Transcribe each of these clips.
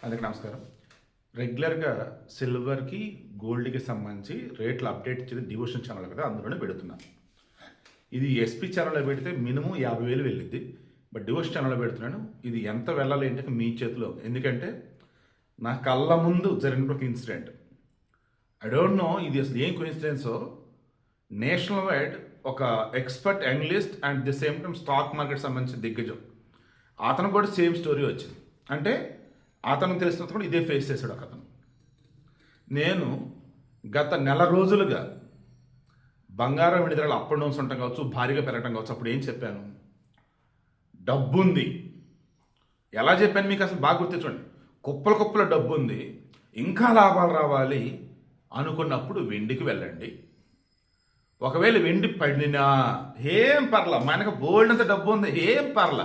అందరికీ నమస్కారం. రెగ్యులర్‌గా సిల్వర్‌కి, గోల్డ్‌కి సంబంధించి రేట్లు అప్డేట్ ఇచ్చేది డివోషన్ ఛానల్ కదా! అందులోనే పెడుతున్నా. ఇది ఎస్‌పీ ఛానల్‌లో పెడితే మినిమమ్ 50,000 వెళ్ళిద్ది. బట్ డివోషన్ ఛానల్‌లో పెడుతున్నాను. ఇది ఎంత వెళ్ళాలి ఏంటి మీ చేతిలో ఉంది. ఎందుకంటే నా కళ్ళ ముందు జరిగిన ఒక ఇన్సిడెంట్. ఐ డోంట్ నో ఇది అసలు ఏం కోయిన్సిడెన్సో నేషనల్ వైడ్ ఒక expert analyst and the same time stock market సంబంధించిన దిగ్గజం. అతను కూడా సేమ్ స్టోరీ వచ్చింది. అంటే అతను తెలిసినంత కూడా ఇదే ఫేస్ చేశాడు ఒక అతను. నేను గత నెల రోజులుగా బంగారం వెండి ధరలు అప్ అండ్ డౌన్స్ ఉండటం కావచ్చు, భారీగా పెరగటం కావచ్చు. అప్పుడు ఏం చెప్పాను? డబ్బుంది. ఎలా చెప్పాను మీకు అసలు బాగా గుర్తించండి. కుప్పల కుప్పల డబ్బు ఉంది, ఇంకా లాభాలు రావాలి అనుకున్నప్పుడు వెండికి వెళ్ళండి. ఒకవేళ వెండి పడినా ఏం పర్ల, మనకు బోల్డ్ అంత డబ్బు ఉంది, ఏం పర్ల,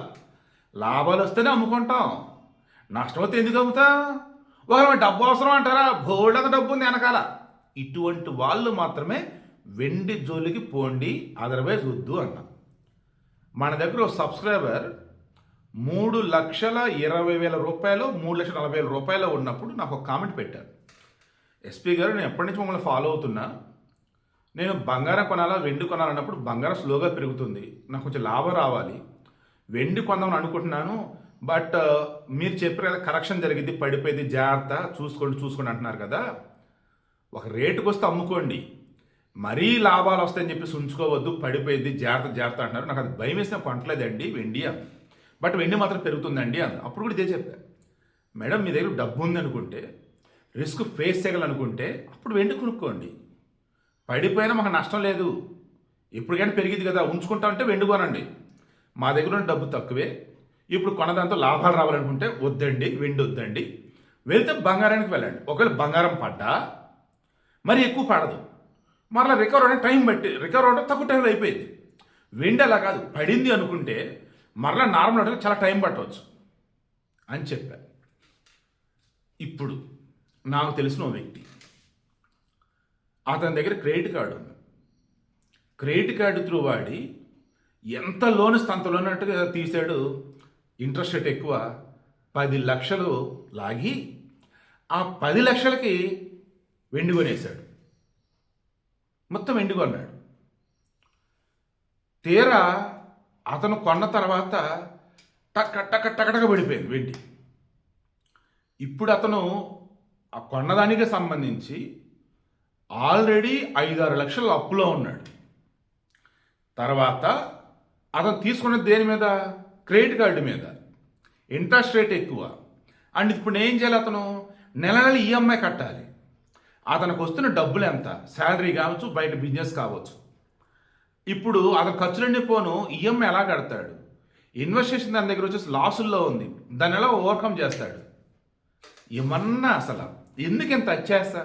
లాభాలు వస్తేనే అమ్ముకుంటాం, నష్టం వస్తే ఎందుకు అమ్ముతా? ఒకవేళ డబ్బు అవసరం అంటారా? బోల్డ్ అంత డబ్బు ఉంది వెనకాల. ఇటువంటి వాళ్ళు మాత్రమే వెండి జోలికి పోండి, అదర్వైజ్ వద్దు అన్న. మన దగ్గర ఒక సబ్స్క్రైబర్ 3,20,000 రూపాయలు, 3,40,000 రూపాయలు ఉన్నప్పుడు నాకు ఒక కామెంట్ పెట్టారు. ఎస్పీ గారు, నేను ఎప్పటి నుంచి మమ్మల్ని ఫాలో అవుతున్నా, నేను బంగారం కొనాలా వెండి కొనాలన్నప్పుడు బంగారం స్లోగా పెరుగుతుంది, నాకు కొంచెం లాభం రావాలి, వెండి కొందామని అనుకుంటున్నాను. బట్ మీరు చెప్పారు కదా కరెక్షన్ జరిగింది, పడిపోయింది, జాగ్రత్త, చూసుకోండి అంటున్నారు కదా. ఒక రేటుకి వస్తే అమ్ముకోండి, మరీ లాభాలు వస్తాయని చెప్పేసి ఉంచుకోవద్దు, పడిపోయింది, జాగ్రత్త అంటున్నారు. నాకు అది భయం వేసిన కొనట్లేదండి వెండి అని. బట్ వెండి మాత్రం పెరుగుతుందండి అని. అప్పుడు కూడా ఇదే చెప్పాను. మేడం, మీ దగ్గర డబ్బు ఉంది అనుకుంటే, రిస్క్ ఫేస్ చేయాలనుకుంటే అప్పుడు వెండి కొనుక్కోండి. పడిపోయినా మాకు నష్టం లేదు, ఎప్పటికైనా పెరిగింది కదా, ఉంచుకుంటా ఉంటే వెండి కొనండి. మా దగ్గర ఉన్న డబ్బు తక్కువే, ఇప్పుడు కొనదాంతో లాభాలు రావాలనుకుంటే వద్దండి, వెండి వద్దండి, వెళ్తే బంగారానికి వెళ్ళండి. ఒకవేళ బంగారం పడ్డా మరి ఎక్కువ పడదు, మరలా రికవర్ అవ్వడం టైం బట్టి, రికవర్ అవ్వడం తక్కువ టైంలో అయిపోయింది. వెండి అలా కాదు, పడింది అనుకుంటే మరలా నార్మల్ అవడానికి చాలా టైం పట్టవచ్చు అని చెప్పా. ఇప్పుడు నాకు తెలిసిన ఓ వ్యక్తి, అతని దగ్గర క్రెడిట్ కార్డు ఉంది. క్రెడిట్ కార్డు త్రూ వాడి ఎంత లోన్ ఇస్తే అంత లోన్ అన్నట్టుగా తీసాడు. ఇంట్రెస్ట్ రేట్ ఎక్కువ, 10 లక్షలు లాగి ఆ 10 లక్షలకి వెండి కొనేశాడు. మొత్తం వెండి కొన్నాడు. తీరా అతను కొన్న తర్వాత టక పడిపోయింది వెండి. ఇప్పుడు అతను ఆ కొన్నదానికి సంబంధించి ఆల్రెడీ 5-6 లక్షలు అప్పులో ఉన్నాడు. తర్వాత అతను తీసుకున్న దేని మీద? క్రెడిట్ కార్డు మీద. ఇంట్రెస్ట్ రేట్ ఎక్కువ. అండ్ ఇప్పుడు ఏం చేయాలి? అతను నెల ఈఎంఐ కట్టాలి. అతనికి వస్తున్న డబ్బులు ఎంత? శాలరీ కావచ్చు, బయట బిజినెస్ కావచ్చు. ఇప్పుడు అతను ఖర్చులన్నీ పోను, ఈఎంఐ ఎలా కడతాడు? ఇన్వెస్టేషన్ దాని దగ్గర వచ్చేసి లాసుల్లో ఉంది, దాన్ని ఎలా ఓవర్కమ్ చేస్తాడు? ఏమన్నా అసలు ఎందుకు ఇంత అచ్చేస్తా?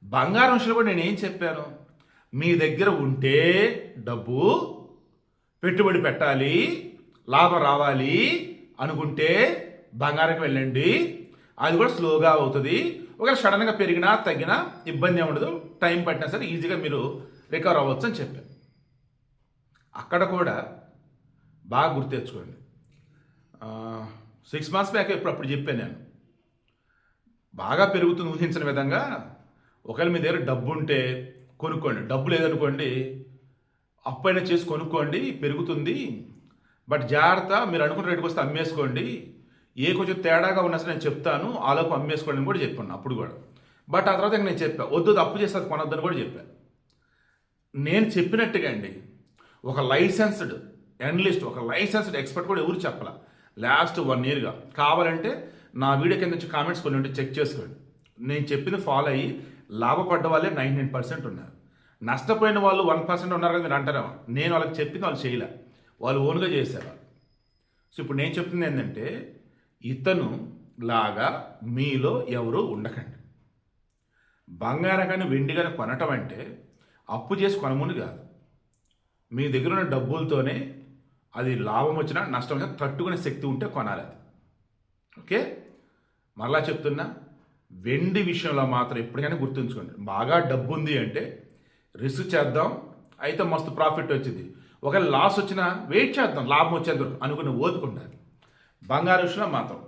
బంగారం విషయంలో కూడా నేను ఏం చెప్పాను? మీ దగ్గర ఉంటే డబ్బు పెట్టుబడి పెట్టాలి, లాభం రావాలి అనుకుంటే బంగారంకి వెళ్ళండి. అది కూడా స్లోగా అవుతుంది. ఒకవేళ సడన్గా పెరిగినా తగ్గినా ఇబ్బంది ఉండదు, టైం పట్టినా సరే ఈజీగా మీరు రికవర్ అవ్వచ్చు అని చెప్పాను. అక్కడ కూడా బాగా గుర్తు తెచ్చుకోండి. 6 months బ్యాక్ అప్పుడు చెప్పాను నేను, బాగా పెరుగుతుంది ఊహించిన విధంగా. ఒకవేళ మీ దగ్గర డబ్బు ఉంటే కొనుక్కోండి, డబ్బు లేదనుకోండి అప్పు అయినా చేసి కొనుక్కోండి, పెరుగుతుంది. బట్ జాగ్రత్త, మీరు అనుకున్న రేటుకి వస్తే అమ్మేసుకోండి, ఏ కొంచెం తేడాగా ఉన్నా సరే నేను చెప్తాను, ఆలోపు అమ్మేసుకోండి అని కూడా చెప్పాను అప్పుడు కూడా. బట్ ఆ తర్వాత నేను చెప్పా, వద్దు అప్పు చేస్తే అది కొనొద్దని కూడా చెప్పాను. నేను చెప్పినట్టుగా అండి, ఒక లైసెన్స్డ్ అనలిస్ట్, ఒక లైసెన్స్డ్ ఎక్స్పర్ట్ కూడా ఎవరు చెప్పాల లాస్ట్ 1 yearగా. కావాలంటే నా వీడియో కింద నుంచి కామెంట్స్ కొన్ని ఉంటే చెక్ చేసుకోండి. నేను చెప్పింది ఫాలో అయ్యి లాభపడ్డ వాళ్ళే 99% ఉన్నారు. నష్టపోయిన వాళ్ళు 1% ఉన్నారు కదా మీరు అంటారేమో. నేను వాళ్ళకి చెప్పింది వాళ్ళు చేయలే, వాళ్ళు ఓన్గా చేశారు. సో ఇప్పుడు నేను చెప్తుంది ఏంటంటే, ఇతను లాగా మీలో ఎవరు ఉండకండి. బంగారం కానీ వెండి కానీ కొనటం అంటే అప్పు చేసి కొనముని కాదు. మీ దగ్గర ఉన్న డబ్బులతోనే అది లాభం వచ్చినా నష్టం వచ్చినా తట్టుకునే శక్తి ఉంటే కొనాలి అది. ఓకే, మరలా చెప్తున్నా, వెండి విషయంలో మాత్రం ఎప్పటికైనా గుర్తుంచుకోండి, బాగా డబ్బు ఉంది అంటే రిస్క్ చేద్దాం, అయితే మస్తు ప్రాఫిట్ వచ్చింది. ఒకవేళ లాస్ వచ్చినా వెయిట్ చేద్దాం, లాభం వచ్చేందుకు అనుకుని ఓదుకుంటారు. బంగారు విషయంలో మాత్రం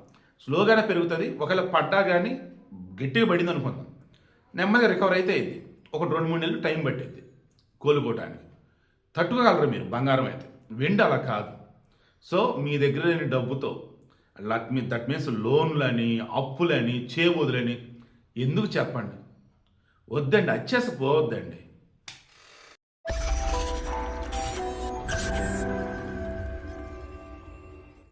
స్లోగానే పెరుగుతుంది. ఒకవేళ పడ్డా కానీ గట్టిగా పడింది అనుకుందాం, నెమ్మదిగా రికవర్ అయితే అయింది. ఒక 2-3 నెలలు టైం పట్టింది కోలుకోవటానికి. తట్టుకోగలరు మీరు బంగారం అయితే. వెండి అలా కాదు. సో మీ దగ్గర లేని డబ్బుతో దట్ మీన్స్ లోన్లని, అప్పులని, చేబుదులని ఎందుకు చెప్పండి? వద్దండి, పోవద్దండి.